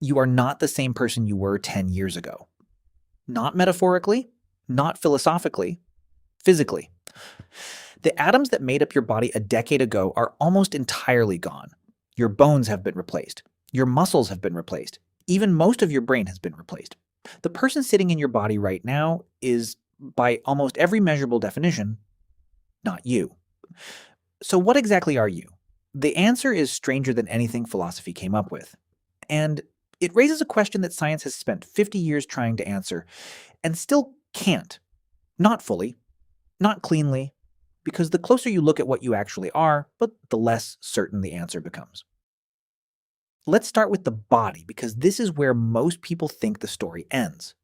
You are not the same person you were 10 years ago. Not metaphorically, not philosophically, physically. The atoms that made up your body a decade ago are almost entirely gone. Your bones have been replaced. Your muscles have been replaced. Even most of your brain has been replaced. The person sitting in your body right now is, by almost every measurable definition, not you. So what exactly are you? The answer is stranger than anything philosophy came up with. And it raises a question that science has spent 50 years trying to answer and still can't. Not fully, not cleanly, because the closer you look at what you actually are, but the less certain the answer becomes. Let's start with the body, because this is where most people think the story ends.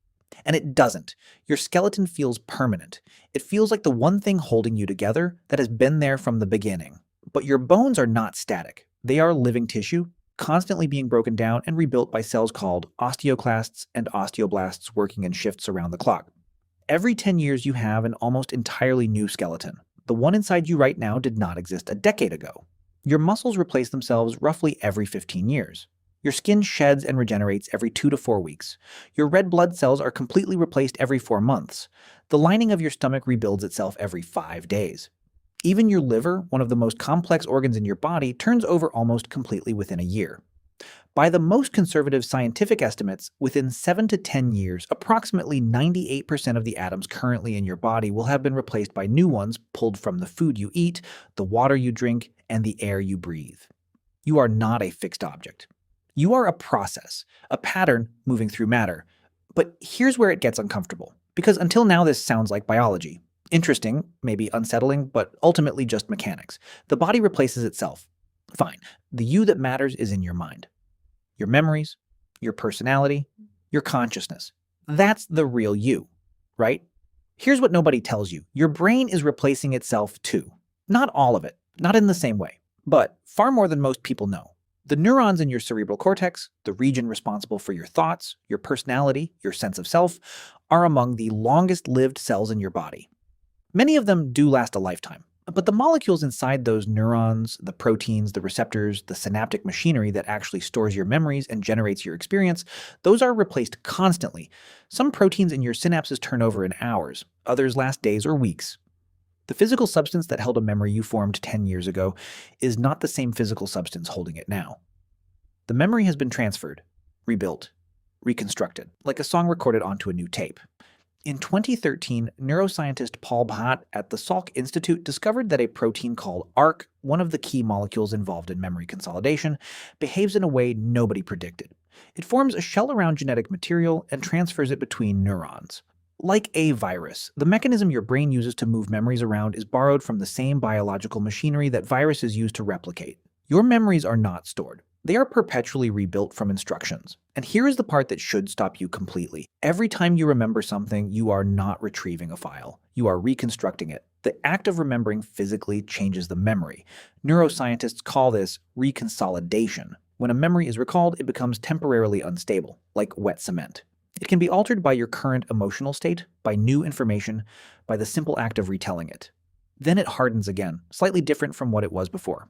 And it doesn't. Your skeleton feels permanent. It feels like the one thing holding you together that has been there from the beginning. But your bones are not static. They are living tissue, constantly being broken down and rebuilt by cells called osteoclasts and osteoblasts working in shifts around the clock. Every 10 years you have an almost entirely new skeleton. The one inside you right now did not exist a decade ago. Your muscles replace themselves roughly every 15 years. Your skin sheds and regenerates every 2 to 4 weeks. Your red blood cells are completely replaced every 4 months. The lining of your stomach rebuilds itself every 5 days. Even your liver, one of the most complex organs in your body, turns over almost completely within a year. By the most conservative scientific estimates, within 7 to 10 years, approximately 98% of the atoms currently in your body will have been replaced by new ones pulled from the food you eat, the water you drink, and the air you breathe. You are not a fixed object. You are a process, a pattern moving through matter. But here's where it gets uncomfortable, because until now this sounds like biology. Interesting, maybe unsettling, but ultimately just mechanics. The body replaces itself. Fine. The you that matters is in your mind. Your memories, your personality, your consciousness. That's the real you, right? Here's what nobody tells you. Your brain is replacing itself too. Not all of it, not in the same way, but far more than most people know. The neurons in your cerebral cortex, the region responsible for your thoughts, your personality, your sense of self, are among the longest-lived cells in your body. Many of them do last a lifetime. But the molecules inside those neurons, the proteins, the receptors, the synaptic machinery that actually stores your memories and generates your experience, those are replaced constantly. Some proteins in your synapses turn over in hours, others last days or weeks. The physical substance that held a memory you formed 10 years ago is not the same physical substance holding it now. The memory has been transferred, rebuilt, reconstructed, like a song recorded onto a new tape. In 2013, neuroscientist Paul Bhatt at the Salk Institute discovered that a protein called ARC, one of the key molecules involved in memory consolidation, behaves in a way nobody predicted. It forms a shell around genetic material and transfers it between neurons. Like a virus, the mechanism your brain uses to move memories around is borrowed from the same biological machinery that viruses use to replicate. Your memories are not stored. They are perpetually rebuilt from instructions. And here is the part that should stop you completely. Every time you remember something, you are not retrieving a file. You are reconstructing it. The act of remembering physically changes the memory. Neuroscientists call this reconsolidation. When a memory is recalled, it becomes temporarily unstable, like wet cement. It can be altered by your current emotional state, by new information, by the simple act of retelling it. Then it hardens again, slightly different from what it was before.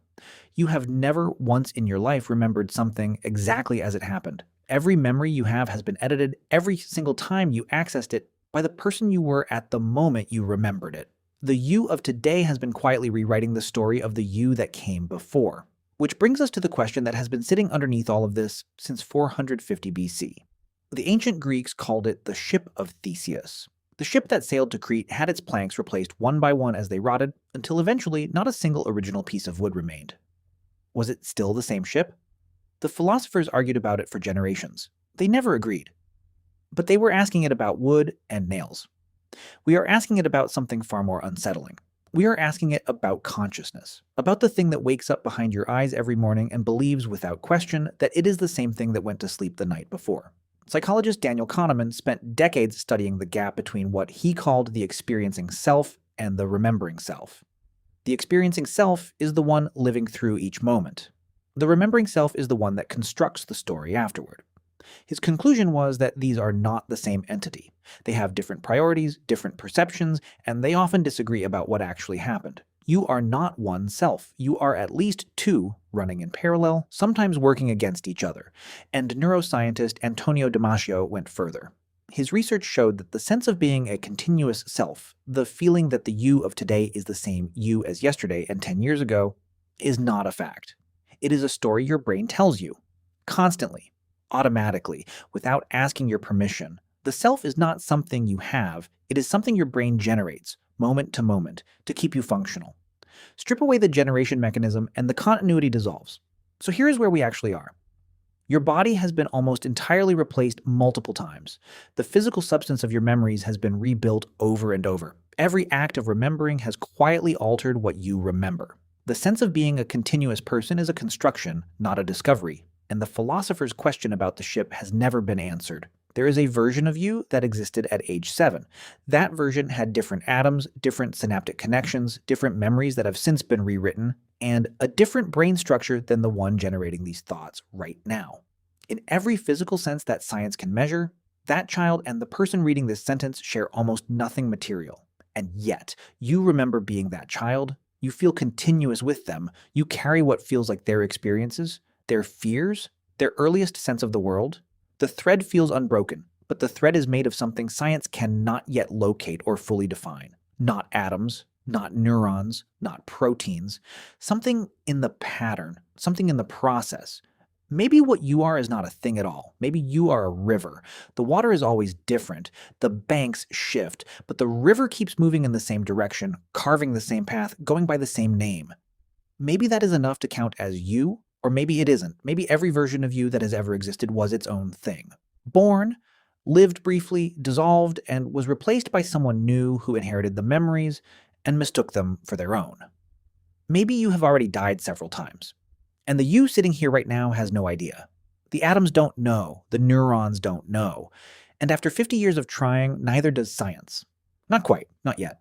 You have never once in your life remembered something exactly as it happened. Every memory you have has been edited every single time you accessed it by the person you were at the moment you remembered it. The you of today has been quietly rewriting the story of the you that came before. Which brings us to the question that has been sitting underneath all of this since 450 BC. The ancient Greeks called it the Ship of Theseus. The ship that sailed to Crete had its planks replaced one by one as they rotted, until eventually not a single original piece of wood remained. Was it still the same ship? The philosophers argued about it for generations. They never agreed. But they were asking it about wood and nails. We are asking it about something far more unsettling. We are asking it about consciousness, about the thing that wakes up behind your eyes every morning and believes without question that it is the same thing that went to sleep the night before. Psychologist Daniel Kahneman spent decades studying the gap between what he called the experiencing self and the remembering self. The experiencing self is the one living through each moment. The remembering self is the one that constructs the story afterward. His conclusion was that these are not the same entity. They have different priorities, different perceptions, and they often disagree about what actually happened. You are not one self. You are at least two running in parallel, sometimes working against each other. And neuroscientist Antonio Damasio went further. His research showed that the sense of being a continuous self, the feeling that the you of today is the same you as yesterday and 10 years ago, is not a fact. It is a story your brain tells you, constantly, automatically, without asking your permission. The self is not something you have, it is something your brain generates, moment to moment, to keep you functional. Strip away the generation mechanism and the continuity dissolves. So here's where we actually are. Your body has been almost entirely replaced multiple times. The physical substance of your memories has been rebuilt over and over. Every act of remembering has quietly altered what you remember. The sense of being a continuous person is a construction, not a discovery, and the philosopher's question about the ship has never been answered. There is a version of you that existed at age 7. That version had different atoms, different synaptic connections, different memories that have since been rewritten, and a different brain structure than the one generating these thoughts right now. In every physical sense that science can measure, that child and the person reading this sentence share almost nothing material. And yet, you remember being that child, you feel continuous with them, you carry what feels like their experiences, their fears, their earliest sense of the world. The thread feels unbroken, but the thread is made of something science cannot yet locate or fully define. Not atoms, not neurons, not proteins. Something in the pattern, something in the process. Maybe what you are is not a thing at all. Maybe you are a river. The water is always different. The banks shift, but the river keeps moving in the same direction, carving the same path, going by the same name. Maybe that is enough to count as you, or maybe it isn't. Maybe every version of you that has ever existed was its own thing. Born, lived briefly, dissolved, and was replaced by someone new who inherited the memories and mistook them for their own. Maybe you have already died several times, and the you sitting here right now has no idea. The atoms don't know, the neurons don't know, and after 50 years of trying, neither does science. Not quite, not yet.